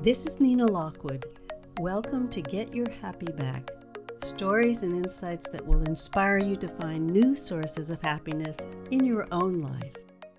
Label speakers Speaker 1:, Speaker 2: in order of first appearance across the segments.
Speaker 1: This is Nina Lockwood. Welcome to Get Your Happy Back. Stories and insights that will inspire you to find new sources of happiness in your own life.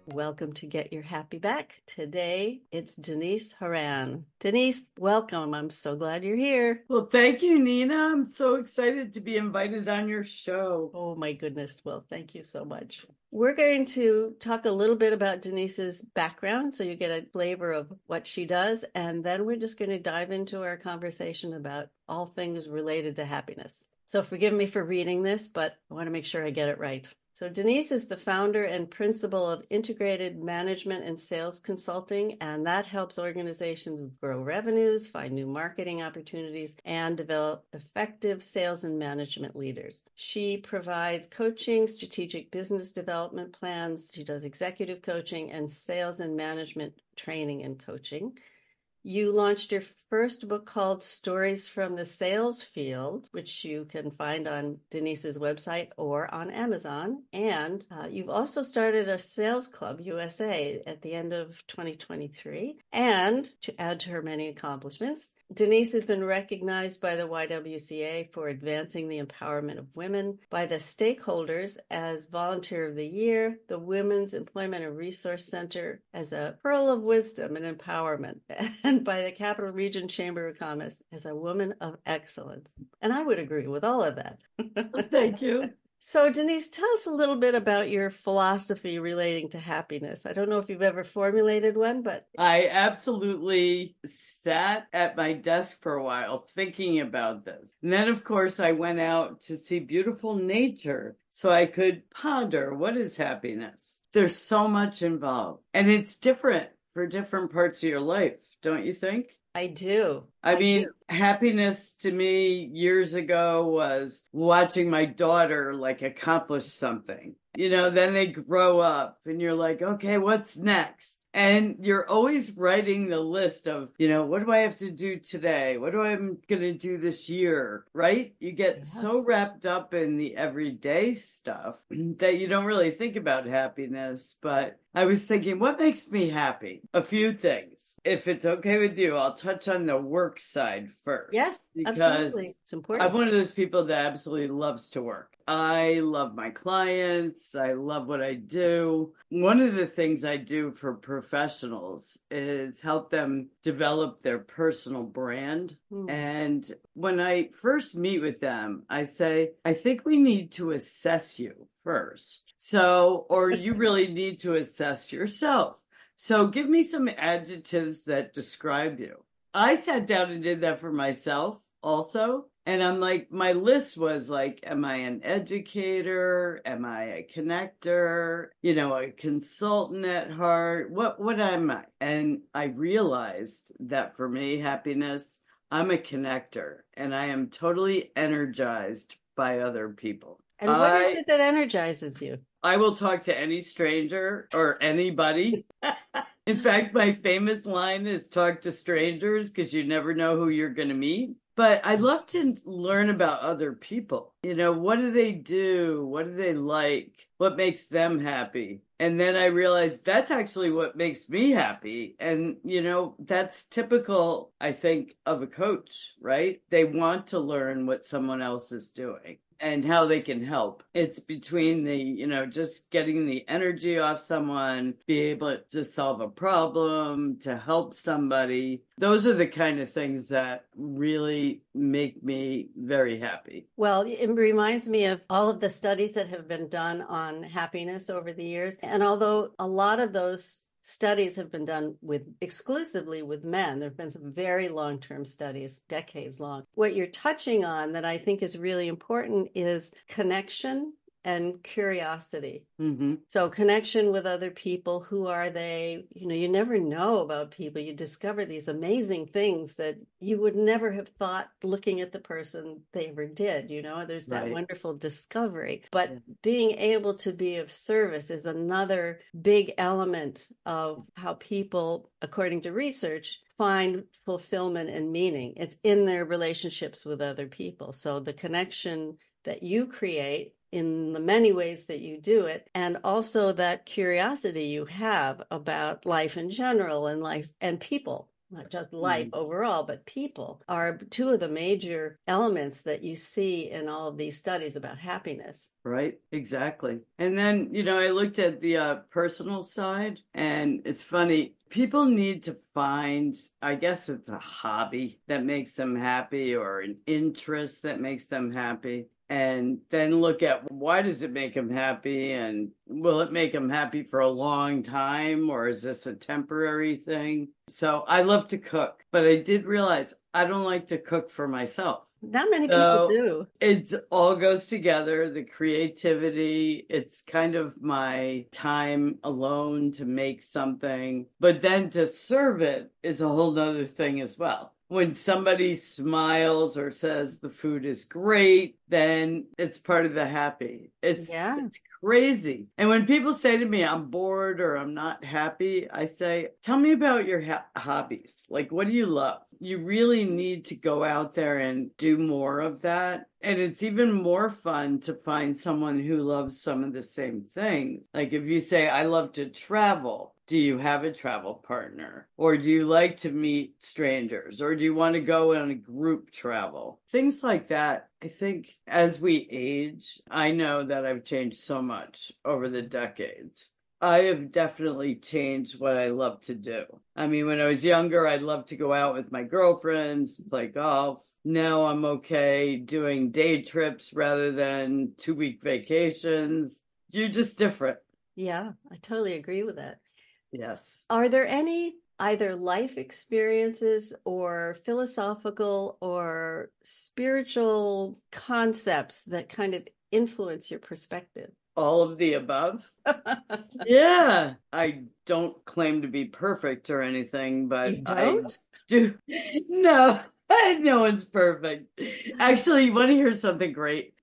Speaker 1: Welcome to Get Your Happy Back. Today, it's Denise Horan. Denise, welcome. I'm so glad you're here.
Speaker 2: Well, thank you, Nina. I'm so excited to be invited on your show.
Speaker 1: Oh, my goodness. Well, thank you so much. We're going to talk a little bit about Denise's background so you get a flavor of what she does, and then we're just going to dive into our conversation about all things related to happiness. So forgive me for reading this, but I want to make sure I get it right. So Denise is the founder and principal of Integrated Management and Sales Consulting, and that helps organizations grow revenues, find new marketing opportunities, and develop effective sales and management leaders. She provides coaching, strategic business development plans. She does executive coaching and sales and management training and coaching. You launched your first book called Stories from the Sales Field, which you can find on Denise's website or on Amazon. And you've also started a Sales Club USA at the end of 2023. And to add to her many accomplishments, Denise has been recognized by the YWCA for advancing the empowerment of women, by the stakeholders as Volunteer of the Year, the Women's Employment and Resource Center as a Pearl of Wisdom and Empowerment, and by the Capital Region Chamber of Commerce as a Woman of Excellence. And I would agree with all of that.
Speaker 2: Thank you.
Speaker 1: So Denise, tell us a little bit about your philosophy relating to happiness. I don't know if you've ever formulated one, but
Speaker 2: I absolutely sat at my desk for a while thinking about this. And then, of course, I went out to see beautiful nature so I could ponder, what is happiness? There's so much involved, and it's different for different parts of your life, don't you think?
Speaker 1: I do.
Speaker 2: I mean, happiness to me years ago was watching my daughter accomplish something. Then they grow up and you're like, okay, what's next? And you're always writing the list of, what do I have to do today? What do I going to do this year? Right? You get so wrapped up in the everyday stuff that you don't really think about happiness. But I was thinking, what makes me happy? A few things. If it's okay with you, I'll touch on the work side first.
Speaker 1: Yes, absolutely. It's important.
Speaker 2: I'm one of those people that absolutely loves to work. I love my clients. I love what I do. One of the things I do for professionals is help them develop their personal brand. And when I first meet with them, I say, I think we need to assess you first. Or you really need to assess yourself. So give me some adjectives that describe you. I sat down and did that for myself also. And I'm like, my list was like, am I an educator? Am I a connector? A consultant at heart? What am I? And I realized that for me, happiness, I'm a connector and I am totally energized by other people.
Speaker 1: And what is it that energizes you?
Speaker 2: I will talk to any stranger or anybody. In fact, my famous line is talk to strangers because you never know who you're going to meet. But I love to learn about other people. What do they do? What do they like? What makes them happy? And then I realized that's actually what makes me happy. And, that's typical, I think, of a coach, right? They want to learn what someone else is doing and how they can help. It's between the, just getting the energy off someone, be able to solve a problem, to help somebody. Those are the kind of things that really make me very happy.
Speaker 1: Well, it reminds me of all of the studies that have been done on happiness over the years. And although a lot of those studies have been done exclusively with men, there have been some very long-term studies, decades long. What you're touching on that I think is really important is connection and curiosity.
Speaker 2: Mm-hmm.
Speaker 1: So connection with other people. Who are they? You never know about people. You discover these amazing things that you would never have thought looking at the person they ever did. There's that wonderful discovery. But being able to be of service is another big element of how people, according to research, find fulfillment and meaning. It's in their relationships with other people. So the connection that you create in the many ways that you do it, and also that curiosity you have about life in general and life and people. not just life overall, but people are two of the major elements that you see in all of these studies about happiness.
Speaker 2: Right, exactly. And then, I looked at the personal side, and it's funny. People need to find, I guess it's a hobby that makes them happy or an interest that makes them happy. And then look at why does it make them happy, and will it make them happy for a long time, or is this a temporary thing? So I love to cook, but I did realize I don't like to cook for myself.
Speaker 1: Not many people do.
Speaker 2: It all goes together, the creativity. It's kind of my time alone to make something, but then to serve it is a whole nother thing as well. When somebody smiles or says the food is great, then it's part of the happy. It's crazy. And when people say to me, I'm bored or I'm not happy, I say, tell me about your hobbies. Like, what do you love? You really need to go out there and do more of that. And it's even more fun to find someone who loves some of the same things. Like if you say, I love to travel. Do you have a travel partner? Or do you like to meet strangers? Or do you want to go on a group travel? Things like that. I think as we age, I know that I've changed so much over the decades. I have definitely changed what I love to do. I mean, when I was younger, I'd love to go out with my girlfriends, play golf. Now I'm okay doing day trips rather than 2-week vacations. You're just different.
Speaker 1: Yeah, I totally agree with that.
Speaker 2: Yes.
Speaker 1: Are there any either life experiences or philosophical or spiritual concepts that kind of influence your perspective?
Speaker 2: All of the above. Yeah. I don't claim to be perfect or anything, but
Speaker 1: You don't?
Speaker 2: I do. No, no one's perfect. Actually, you want to hear something great?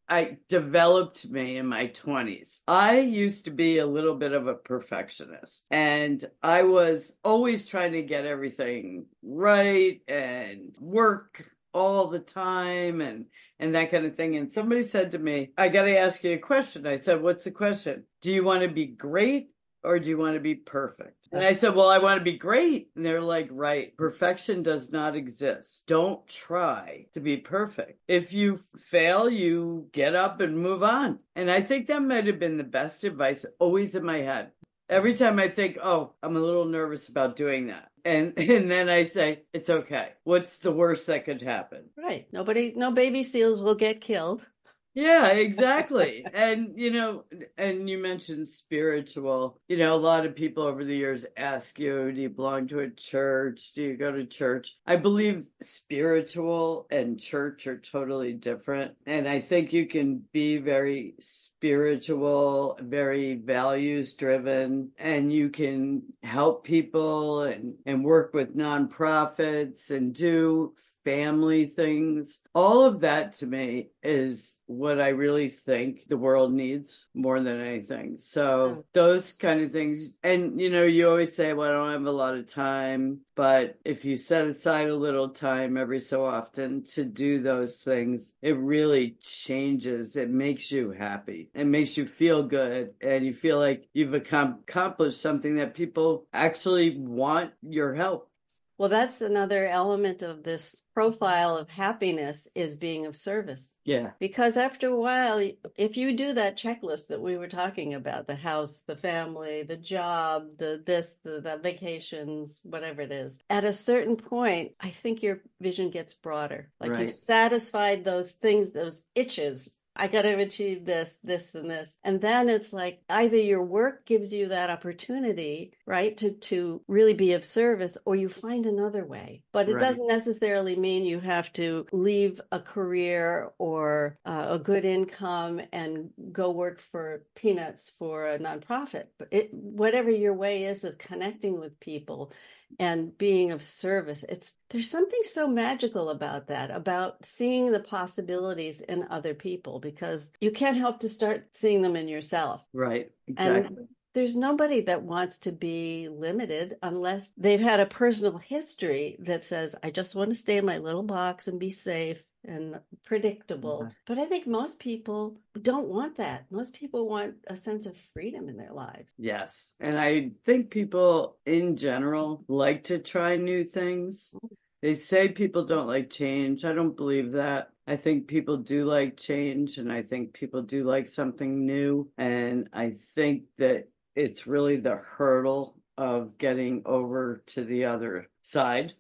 Speaker 2: I developed me in my 20s. I used to be a little bit of a perfectionist, and I was always trying to get everything right and work all the time and that kind of thing. And somebody said to me, I got to ask you a question. I said, what's the question? Do you want to be great or do you want to be perfect? And I said, well, I want to be great. And they're like, right, perfection does not exist. Don't try to be perfect. If you fail, you get up and move on. And I think that might have been the best advice always in my head. Every time I think, oh, I'm a little nervous about doing that. And then I say, it's okay. What's the worst that could happen?
Speaker 1: Right. No baby seals will get killed.
Speaker 2: Yeah, exactly. And, and you mentioned spiritual, a lot of people over the years ask you, do you belong to a church? Do you go to church? I believe spiritual and church are totally different. And I think you can be very spiritual, very values driven, and you can help people and work with nonprofits and do family things. All of that to me is what I really think the world needs more than anything. So those kind of things. And, you always say, well, I don't have a lot of time. But if you set aside a little time every so often to do those things, it really changes. It makes you happy. It makes you feel good. And you feel like you've accomplished something that people actually want your help.
Speaker 1: Well, that's another element of this profile of happiness is being of service.
Speaker 2: Yeah.
Speaker 1: Because after a while, if you do that checklist that we were talking about, the house, the family, the job, the vacations, whatever it is, at a certain point, I think your vision gets broader. Like you've satisfied those things, those itches. I got to achieve this, and this. And then it's like either your work gives you that opportunity, right, to really be of service, or you find another way. But it doesn't necessarily mean you have to leave a career or a good income and go work for peanuts for a nonprofit. But whatever your way is of connecting with people and being of service, there's something so magical about that, about seeing the possibilities in other people, because you can't help to start seeing them in yourself.
Speaker 2: Right, exactly.
Speaker 1: And there's nobody that wants to be limited unless they've had a personal history that says, I just want to stay in my little box and be safe. and predictable. But I think most people don't want that. Most people want a sense of freedom in their lives.
Speaker 2: Yes. And I think people in general like to try new things. They say people don't like change. I don't believe that. I think people do like change, and I think people do like something new. And I think that it's really the hurdle of getting over to the other side.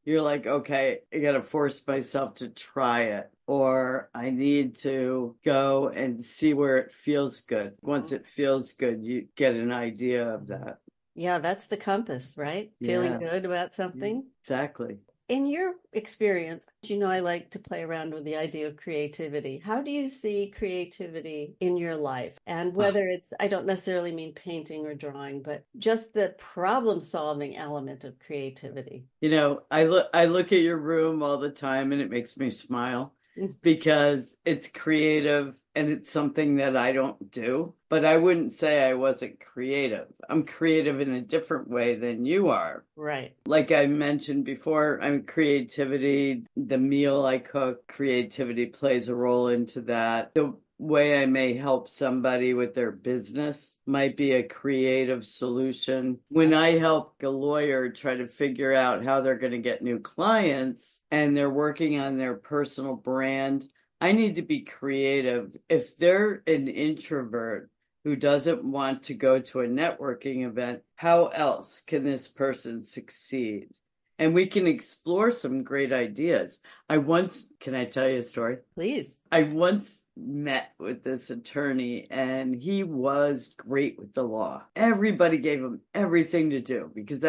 Speaker 2: You're like, okay, I got to force myself to try it, or I need to go and see where it feels good. Once it feels good, you get an idea of that.
Speaker 1: Yeah, that's the compass, right? Feeling good about something.
Speaker 2: Exactly.
Speaker 1: In your experience, I like to play around with the idea of creativity. How do you see creativity in your life? And whether it's, I don't necessarily mean painting or drawing, but just the problem-solving element of creativity.
Speaker 2: I look at your room all the time and it makes me smile because it's creative and it's something that I don't do. But I wouldn't say I wasn't creative. I'm creative in a different way than you are.
Speaker 1: Right.
Speaker 2: Like I mentioned before, I'm creativity, the meal I cook, creativity plays a role into that. The way I may help somebody with their business might be a creative solution. When I help a lawyer try to figure out how they're going to get new clients and they're working on their personal brand, I need to be creative. If they're an introvert who doesn't want to go to a networking event, how else can this person succeed? And we can explore some great ideas. Can I tell you a story?
Speaker 1: Please.
Speaker 2: I once met with this attorney and he was great with the law. Everybody gave him everything to do because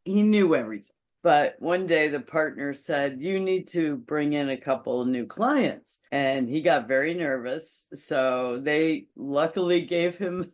Speaker 2: he knew everything. But one day the partner said, you need to bring in a couple of new clients. And he got very nervous. So they luckily gave him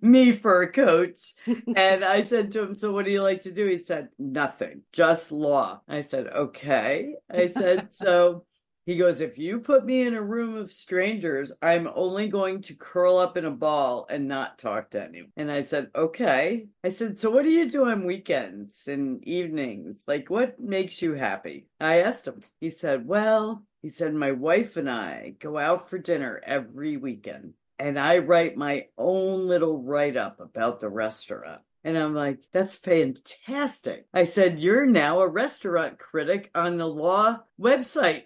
Speaker 2: me for a coach. And I said to him, so what do you like to do? He said, nothing, just law. I said, okay. I said, so he goes, if you put me in a room of strangers, I'm only going to curl up in a ball and not talk to anyone. And I said, okay. I said, so what do you do on weekends and evenings? Like, what makes you happy? I asked him. He said, my wife and I go out for dinner every weekend. And I write my own little write-up about the restaurant. And I'm like, that's fantastic. I said, you're now a restaurant critic on the law website.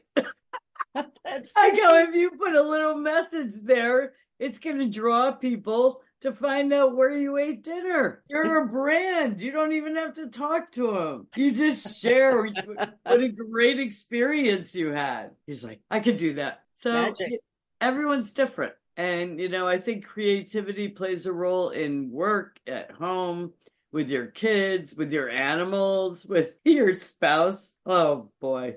Speaker 2: I go, if you put a little message there, it's going to draw people to find out where you ate dinner. You're a brand. You don't even have to talk to them. You just share what a great experience you had. He's like, I could do that. So Magic. Everyone's different. And, I think creativity plays a role in work, at home, with your kids, with your animals, with your spouse. Oh, boy.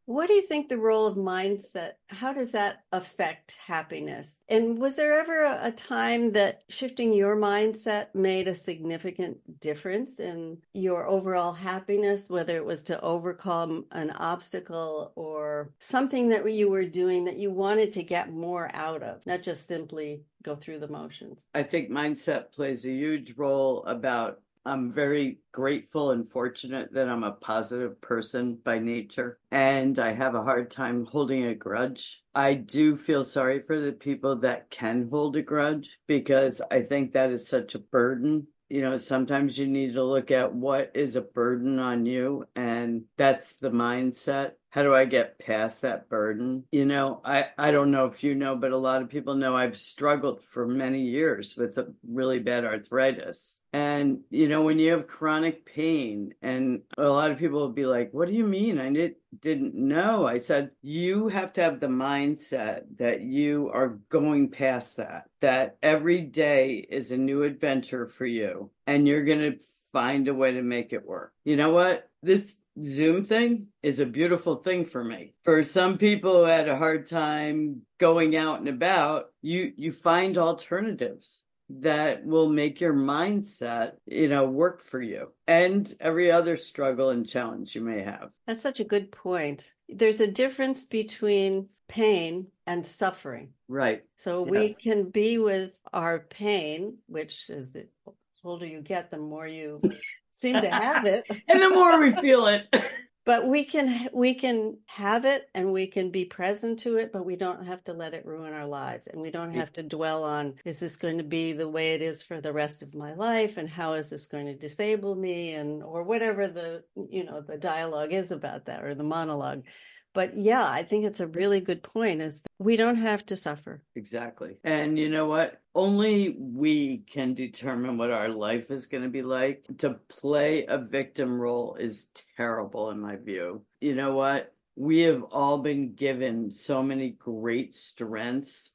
Speaker 1: What do you think the role of mindset, how does that affect happiness? And was there ever a time that shifting your mindset made a significant difference in your overall happiness, whether it was to overcome an obstacle or something that you were doing that you wanted to get more out of, not just simply go through the motions? I
Speaker 2: think mindset plays a huge role I'm very grateful and fortunate that I'm a positive person by nature, and I have a hard time holding a grudge. I do feel sorry for the people that can hold a grudge because I think that is such a burden. Sometimes you need to look at what is a burden on you, and that's the mindset. How do I get past that burden? I don't know if you know, but a lot of people know I've struggled for many years with a really bad arthritis. And, when you have chronic pain, and a lot of people will be like, what do you mean? I didn't know. I said, you have to have the mindset that you are going past that every day is a new adventure for you, and you're going to find a way to make it work. You know what? This Zoom thing is a beautiful thing for me. For some people who had a hard time going out and about, you find alternatives that will make your mindset, work for you and every other struggle and challenge you may have.
Speaker 1: That's such a good point. There's a difference between pain and suffering.
Speaker 2: Right.
Speaker 1: So we can be with our pain, which is the older you get, the more you seem to have it.
Speaker 2: And the more we feel it.
Speaker 1: But we can have it and we can be present to it, but we don't have to let it ruin our lives. And we don't have to dwell on, is this going to be the way it is for the rest of my life? And how is this going to disable me? And, or whatever the dialogue is about that, or the monologue. But yeah, I think it's a really good point, is that we don't have to suffer.
Speaker 2: Exactly. And you know what? Only we can determine what our life is going to be like. To play a victim role is terrible in my view. You know what? We have all been given so many great strengths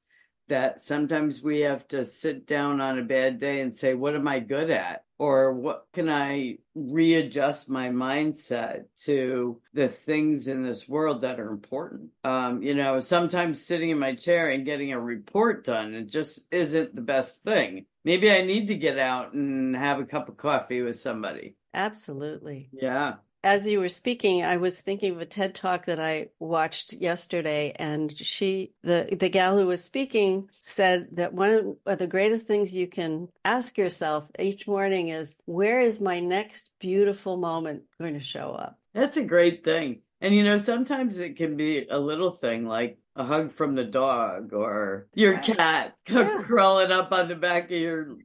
Speaker 2: that sometimes we have to sit down on a bad day and say, what am I good at? Or what can I readjust my mindset to the things in this world that are important? Sometimes sitting in my chair and getting a report done, it just isn't the best thing. Maybe I need to get out and have a cup of coffee with somebody.
Speaker 1: Absolutely.
Speaker 2: Yeah.
Speaker 1: As you were speaking, I was thinking of a TED Talk that I watched yesterday, and the gal who was speaking said that one of the greatest things you can ask yourself each morning is, where is my next beautiful moment going to show up?
Speaker 2: That's a great thing. And sometimes it can be a little thing like a hug from the dog or your cat crawling up on the back of your,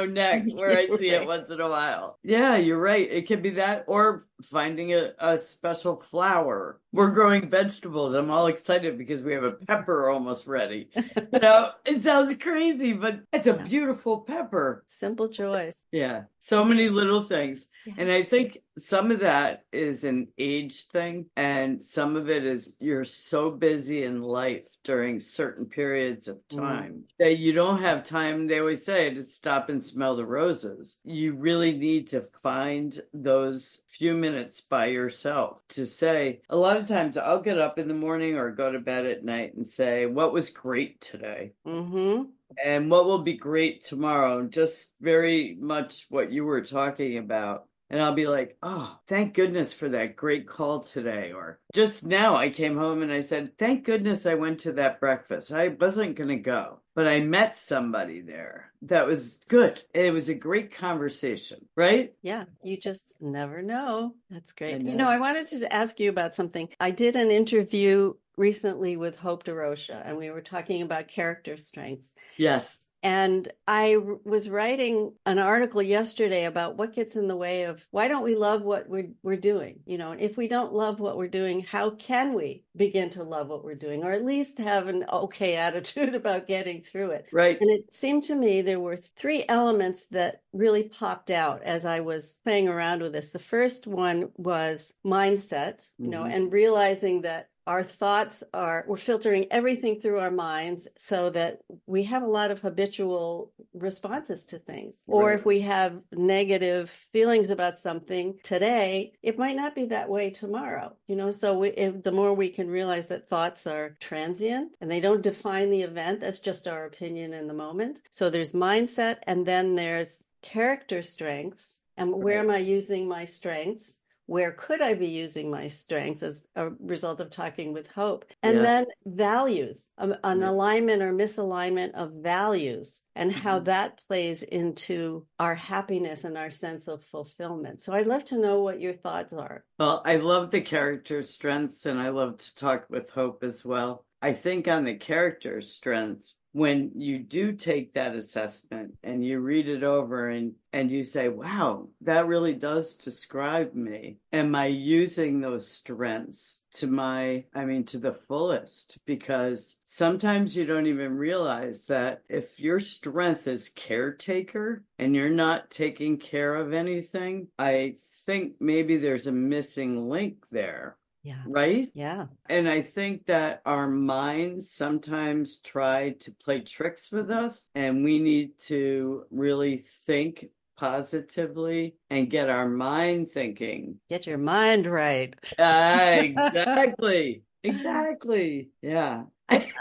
Speaker 2: neck where I see it once in a while. Yeah, you're right. It could be that, or finding a special flower. We're growing vegetables. I'm all excited because we have a pepper almost ready. It sounds crazy, but it's a beautiful pepper.
Speaker 1: Simple joys.
Speaker 2: Yeah. So many little things. Yeah. And I think some of that is an age thing, and some of it is you're so busy in life during certain periods of time that you don't have time, they always say, to stop and smell the roses. You really need to find those few minutes by yourself to say, a lot of times I'll get up in the morning or go to bed at night and say, what was great today? Mm-hmm. And what will be great tomorrow? Just very much what you were talking about. And I'll be like, oh, thank goodness for that great call today. Or just now I came home and I said, thank goodness I went to that breakfast. I wasn't going to go, but I met somebody there that was good. And it was a great conversation, right?
Speaker 1: Yeah, you just never know. That's great. I wanted to ask you about something. I did an interview recently with Hope DeRocha, and we were talking about character strengths.
Speaker 2: Yes.
Speaker 1: And I was writing an article yesterday about what gets in the way of, why don't we love what we're doing? And if we don't love what we're doing, how can we begin to love what we're doing, or at least have an okay attitude about getting through it?
Speaker 2: Right.
Speaker 1: And it seemed to me there were three elements that really popped out as I was playing around with this. The first one was mindset, and realizing that our thoughts we're filtering everything through our minds, so that we have a lot of habitual responses to things. Right. Or if we have negative feelings about something today, it might not be that way tomorrow. So the more we can realize that thoughts are transient and they don't define the event, that's just our opinion in the moment. So there's mindset, and then there's character strengths. And where am I using my strengths? Where could I be using my strengths, as a result of talking with Hope? And then values, an alignment or misalignment of values, and how that plays into our happiness and our sense of fulfillment. So I'd love to know what your thoughts are.
Speaker 2: Well, I love the character strengths, and I love to talk with Hope as well. I think on the character strengths, when you do take that assessment and you read it over and you say, wow, that really does describe me. Am I using those strengths to the fullest? Because sometimes you don't even realize that if your strength is caretaker and you're not taking care of anything, I think maybe there's a missing link there.
Speaker 1: Yeah.
Speaker 2: Right?
Speaker 1: Yeah.
Speaker 2: And I think that our minds sometimes try to play tricks with us, and we need to really think positively and get our mind thinking.
Speaker 1: Get your mind right.
Speaker 2: Exactly. Exactly. Yeah.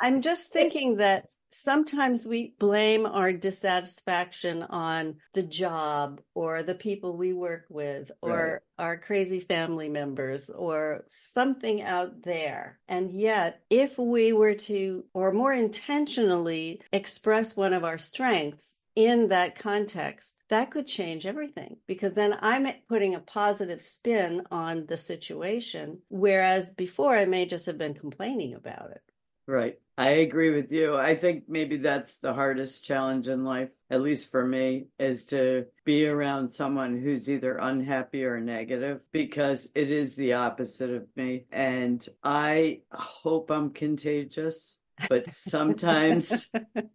Speaker 1: I'm just thinking that sometimes we blame our dissatisfaction on the job or the people we work with or our crazy family members or something out there. And yet, if we were to, or more intentionally, express one of our strengths in that context, that could change everything, because then I'm putting a positive spin on the situation, whereas before I may just have been complaining about it.
Speaker 2: Right. I agree with you. I think maybe that's the hardest challenge in life, at least for me, is to be around someone who's either unhappy or negative, because it is the opposite of me. And I hope I'm contagious, but sometimes,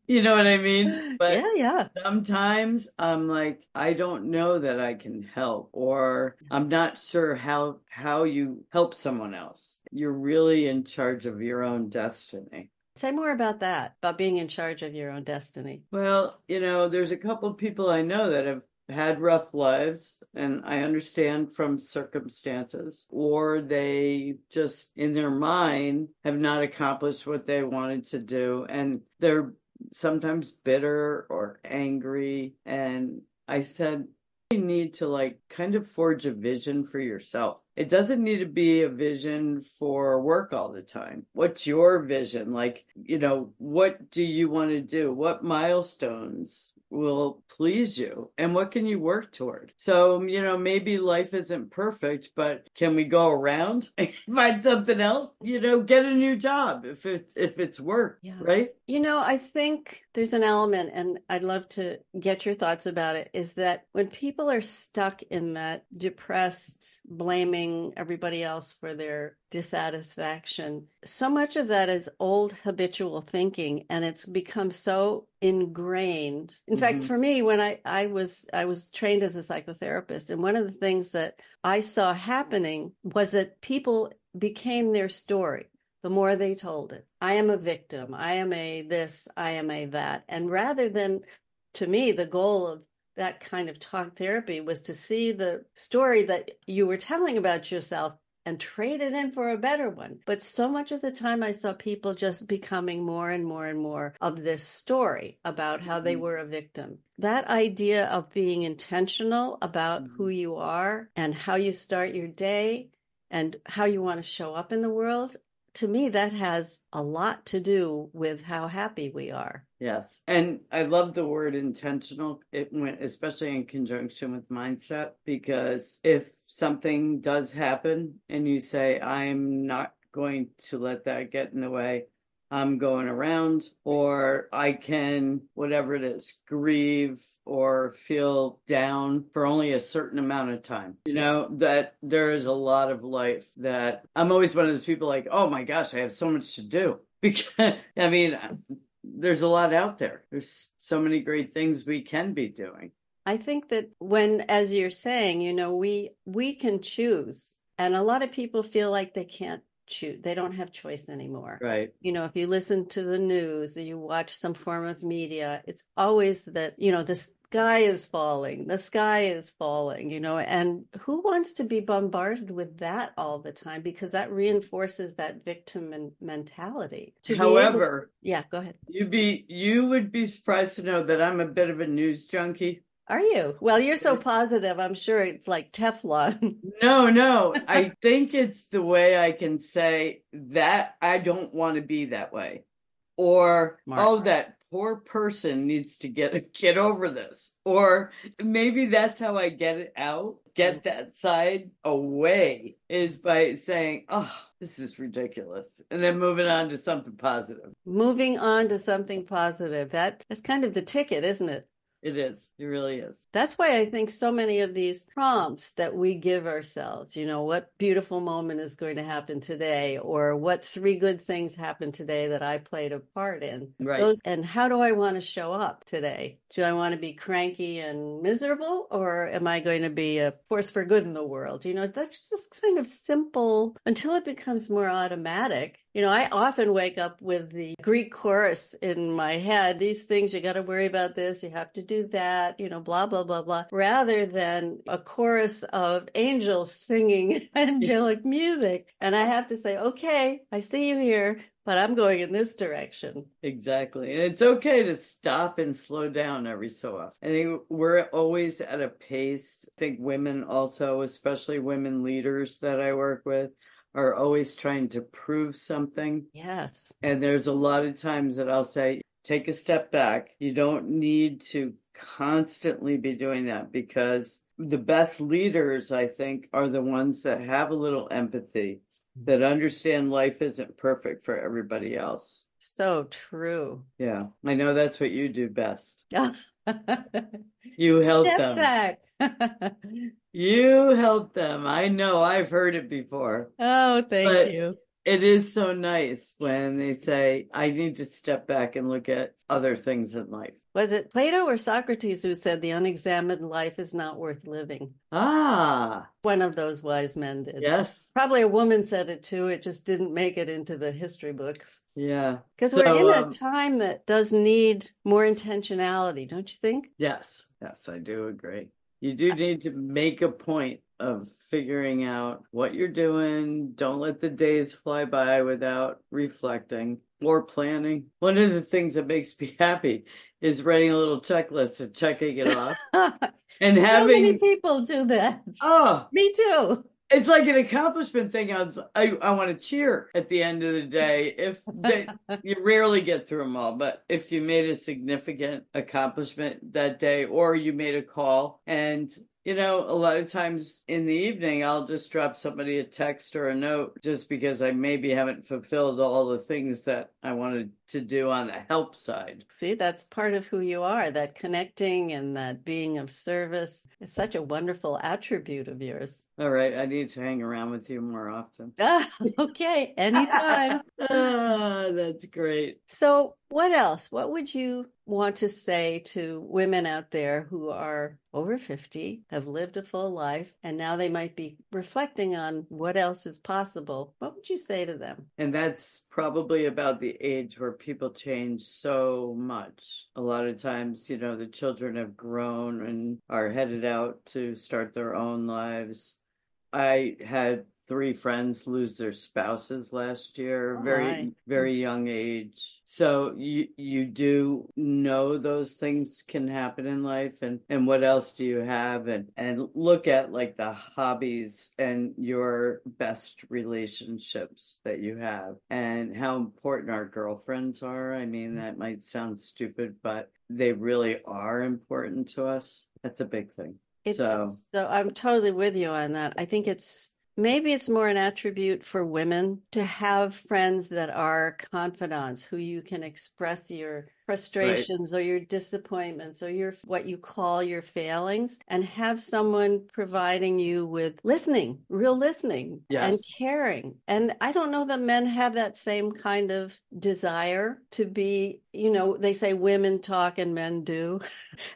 Speaker 2: you know what I mean? But
Speaker 1: Yeah.
Speaker 2: sometimes I'm like, I don't know that I can help, or I'm not sure how you help someone else. You're really in charge of your own destiny.
Speaker 1: Say more about that, about being in charge of your own destiny.
Speaker 2: Well, there's a couple of people I know that have had rough lives, and I understand from circumstances, or they just in their mind have not accomplished what they wanted to do, and they're sometimes bitter or angry. And I said, you need to like kind of forge a vision for yourself. It doesn't need to be a vision for work all the time. What's your vision? Like, what do you want to do? What milestones will please you, and what can you work toward? So, maybe life isn't perfect, but can we go around and find something else? Get a new job if it's work,
Speaker 1: Yeah.
Speaker 2: right?
Speaker 1: I think there's an element, and I'd love to get your thoughts about it, is that when people are stuck in that depressed, blaming everybody else for their dissatisfaction, so much of that is old habitual thinking, and it's become so ingrained. In fact, for me, when I was trained as a psychotherapist, and one of the things that I saw happening was that people became their story. The more they told it, I am a victim, I am a this, I am a that. And rather than, to me, the goal of that kind of talk therapy was to see the story that you were telling about yourself and trade it in for a better one. But so much of the time I saw people just becoming more and more and more of this story about how they were a victim. That idea of being intentional about who you are and how you start your day and how you want to show up in the world, to me, that has a lot to do with how happy we are.
Speaker 2: Yes. And I love the word intentional. It went especially in conjunction with mindset, because if something does happen and you say, I'm not going to let that get in the way, I'm going around, or I can, whatever it is, grieve or feel down for only a certain amount of time. That there is a lot of life that I'm always one of those people like, oh my gosh, I have so much to do. Because, there's a lot out there. There's so many great things we can be doing.
Speaker 1: I think that when, as you're saying, we can choose. And a lot of people feel like they can't choose. They don't have choice anymore.
Speaker 2: Right.
Speaker 1: If you listen to the news or you watch some form of media, it's always that, the sky is falling, and who wants to be bombarded with that all the time? Because that reinforces that victim mentality.
Speaker 2: However,
Speaker 1: yeah, go ahead.
Speaker 2: You would be surprised to know that I'm a bit of a news junkie.
Speaker 1: Are you? Well, you're so positive. I'm sure it's like Teflon.
Speaker 2: No. I think it's the way I can say that I don't want to be that way. Or, that poor person needs to get over this. Or maybe that's how I get it out, get that side away, is by saying, oh, this is ridiculous. And then moving on to something positive.
Speaker 1: Moving on to something positive. That's kind of the ticket, isn't it?
Speaker 2: It is. It really is.
Speaker 1: That's why I think so many of these prompts that we give ourselves, what beautiful moment is going to happen today, or what 3 good things happened today that I played a part in.
Speaker 2: Right.
Speaker 1: And how do I want to show up today? Do I want to be cranky and miserable, or am I going to be a force for good in the world? That's just kind of simple until it becomes more automatic. I often wake up with the Greek chorus in my head. These things, you got to worry about this, you have to do that, blah, blah, blah, blah, rather than a chorus of angels singing angelic music. And I have to say, okay, I see you here, but I'm going in this direction.
Speaker 2: Exactly. And it's okay to stop and slow down every so often. I think we're always at a pace. I think women also, especially women leaders that I work with, are always trying to prove something.
Speaker 1: Yes.
Speaker 2: And there's a lot of times that I'll say, take a step back. You don't need to constantly be doing that, because the best leaders, I think, are the ones that have a little empathy, that understand life isn't perfect for everybody else.
Speaker 1: So true.
Speaker 2: Yeah, I know that's what you do best.
Speaker 1: Step
Speaker 2: You help them.
Speaker 1: back.
Speaker 2: You help them. I know, I've heard it before.
Speaker 1: Oh, thank
Speaker 2: But
Speaker 1: you.
Speaker 2: it is so nice when they say, I need to step back and look at other things in life.
Speaker 1: Was it Plato or Socrates who said the unexamined life is not worth living?
Speaker 2: Ah,
Speaker 1: One of those wise men did.
Speaker 2: yes.
Speaker 1: Probably a woman said it too. It just didn't make it into the history books.
Speaker 2: Yeah.
Speaker 1: Because we're in
Speaker 2: So,
Speaker 1: a time that does need more intentionality, don't you think?
Speaker 2: yes, yes, I do agree. You do need to make a point of figuring out what you're doing. Don't let the days fly by without reflecting or planning. One of the things that makes me happy is writing a little checklist and checking it off and
Speaker 1: So many
Speaker 2: having,
Speaker 1: people do that.
Speaker 2: oh,
Speaker 1: Me too.
Speaker 2: it's like an accomplishment thing. I want to cheer at the end of the day. If they, you rarely get through them all, but if you made a significant accomplishment that day, or you made a call, and a lot of times in the evening, I'll just drop somebody a text or a note, just because I maybe haven't fulfilled all the things that I wanted to do on the help side.
Speaker 1: See, that's part of who you are, that connecting and that being of service is such a wonderful attribute of yours.
Speaker 2: All right, I need to hang around with you more often.
Speaker 1: Okay, anytime.
Speaker 2: That's great.
Speaker 1: So, what else? What would you want to say to women out there who are over 50, have lived a full life, and now they might be reflecting on what else is possible? What would you say to them?
Speaker 2: And that's probably about the age where people change so much. A lot of times, the children have grown and are headed out to start their own lives. I had 3 friends lose their spouses last year,
Speaker 1: Oh
Speaker 2: very,
Speaker 1: my.
Speaker 2: very young age. So you do know those things can happen in life, and what else do you have? And look at like the hobbies and your best relationships that you have, and how important our girlfriends are. I mean, that might sound stupid, but they really are important to us. That's a big thing.
Speaker 1: So I'm totally with you on that. I think maybe it's more an attribute for women to have friends that are confidants who you can express your frustrations, right, or your disappointments, or what you call your failings, and have someone providing you with listening, real listening, yes, and caring. And I don't know that men have that same kind of desire to be, they say women talk and men do.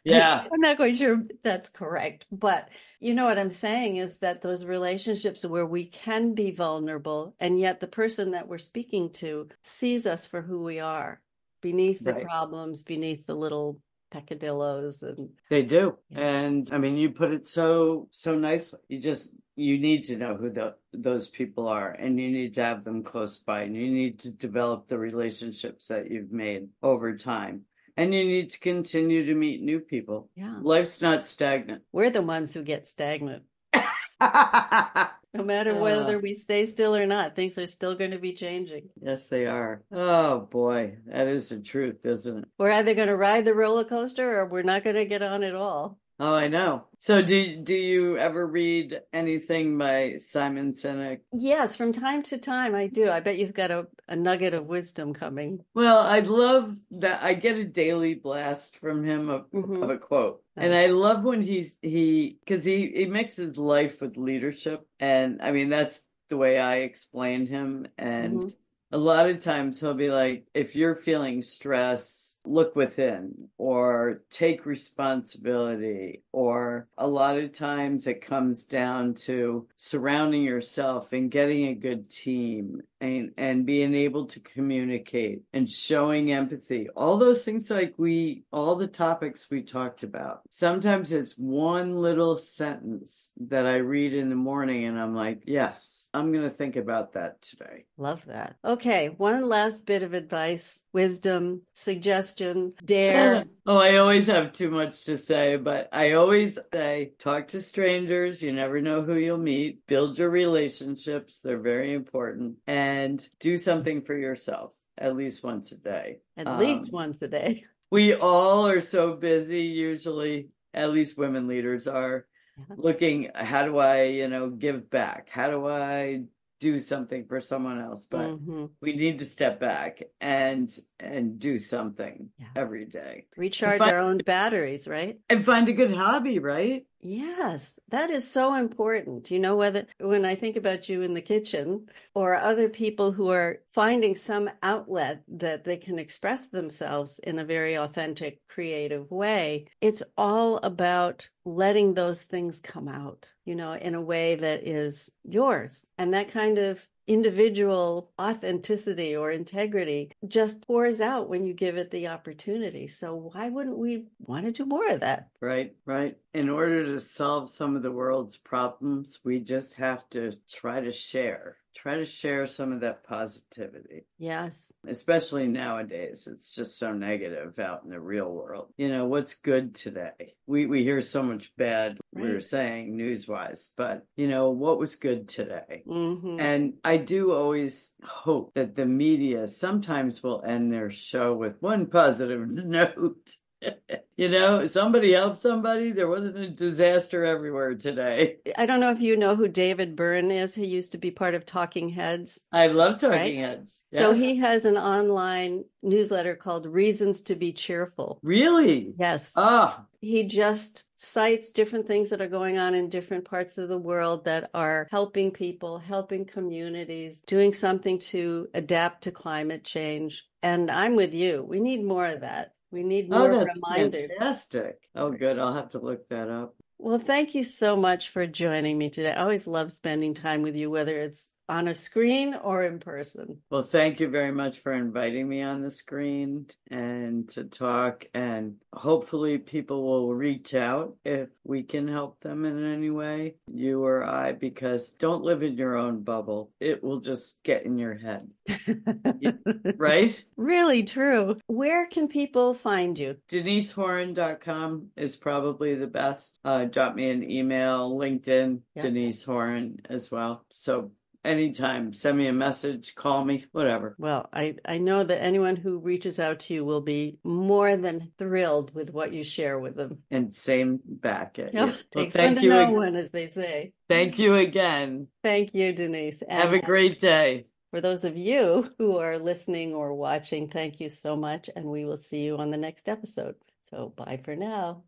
Speaker 2: Yeah.
Speaker 1: I'm not quite sure that's correct, but what I'm saying is that those relationships where we can be vulnerable, and yet the person that we're speaking to sees us for who we are, beneath the right problems, beneath the little peccadillos. And
Speaker 2: they do. Yeah. And I mean, you put it so nicely. You need to know who those people are, and you need to have them close by, and you need to develop the relationships that you've made over time. And you need to continue to meet new people.
Speaker 1: Yeah.
Speaker 2: Life's not stagnant.
Speaker 1: We're the ones who get stagnant. No matter whether we stay still or not, things are still going to be changing.
Speaker 2: Yes, they are. Oh, boy. That is the truth, isn't it?
Speaker 1: We're either going to ride the roller coaster or we're not going to get on at all.
Speaker 2: Oh, I know. So do you ever read anything by Simon Sinek?
Speaker 1: Yes, from time to time I do. I bet you've got a nugget of wisdom coming.
Speaker 2: Well, I love that. I get a daily blast from him of a quote. And I love when because he mixes life with leadership. And I mean, that's the way I explained him. And a lot of times he'll be like, if you're feeling stress, look within, or take responsibility, or a lot of times it comes down to surrounding yourself and getting a good team and being able to communicate and showing empathy. All those things, like all the topics we talked about. Sometimes it's one little sentence that I read in the morning and I'm like, yes, I'm going to think about that today.
Speaker 1: Love that. Okay, one last bit of advice, wisdom, suggestion, dare.
Speaker 2: Oh, I always have too much to say, but I always say, talk to strangers. You never know who you'll meet. Build your relationships. They're very important. And do something for yourself at least once a day.
Speaker 1: At least once a day.
Speaker 2: We all are so busy, usually, at least women leaders are, looking, how do I, give back? How do I do something for someone else? But we need to step back and do something every day.
Speaker 1: Recharge our own batteries, right?
Speaker 2: And find a good hobby, right?
Speaker 1: Yes, that is so important. When I think about you in the kitchen or other people who are finding some outlet that they can express themselves in a very authentic, creative way, it's all about letting those things come out, in a way that is yours. And that kind of individual authenticity or integrity just pours out when you give it the opportunity. So why wouldn't we want to do more of that?
Speaker 2: Right. In order to solve some of the world's problems, we just have to try to share some of that positivity.
Speaker 1: Yes.
Speaker 2: Especially nowadays, it's just so negative out in the real world. What's good today? We hear so much bad, we were saying news-wise, but what was good today? And I do always hope that the media sometimes will end their show with one positive note. Somebody helped somebody. There wasn't a disaster everywhere today.
Speaker 1: I don't know if you know who David Byrne is. He used to be part of Talking Heads.
Speaker 2: I love Talking Heads. Yes.
Speaker 1: So he has an online newsletter called Reasons to Be Cheerful.
Speaker 2: Really?
Speaker 1: Yes. He just cites different things that are going on in different parts of the world that are helping people, helping communities, doing something to adapt to climate change. And I'm with you. We need more of that. We need more reminders.
Speaker 2: Fantastic. Oh, good. I'll have to look that up.
Speaker 1: Well, thank you so much for joining me today. I always love spending time with you, whether it's on a screen or in person.
Speaker 2: Well, thank you very much for inviting me on the screen and to talk. And hopefully people will reach out if we can help them in any way, you or I, because don't live in your own bubble. It will just get in your head. Right?
Speaker 1: Really true. Where can people find you?
Speaker 2: DeniseHoran.com is probably the best. Drop me an email, LinkedIn, Denise Horan as well. So anytime, send me a message, call me, whatever.
Speaker 1: Well, I know that anyone who reaches out to you will be more than thrilled with what you share with them.
Speaker 2: And same back at you.
Speaker 1: Well, thank you. No one, as they say.
Speaker 2: Thank you again.
Speaker 1: Thank you, Denise. And
Speaker 2: have a great day.
Speaker 1: For those of you who are listening or watching, thank you so much. And we will see you on the next episode. So bye for now.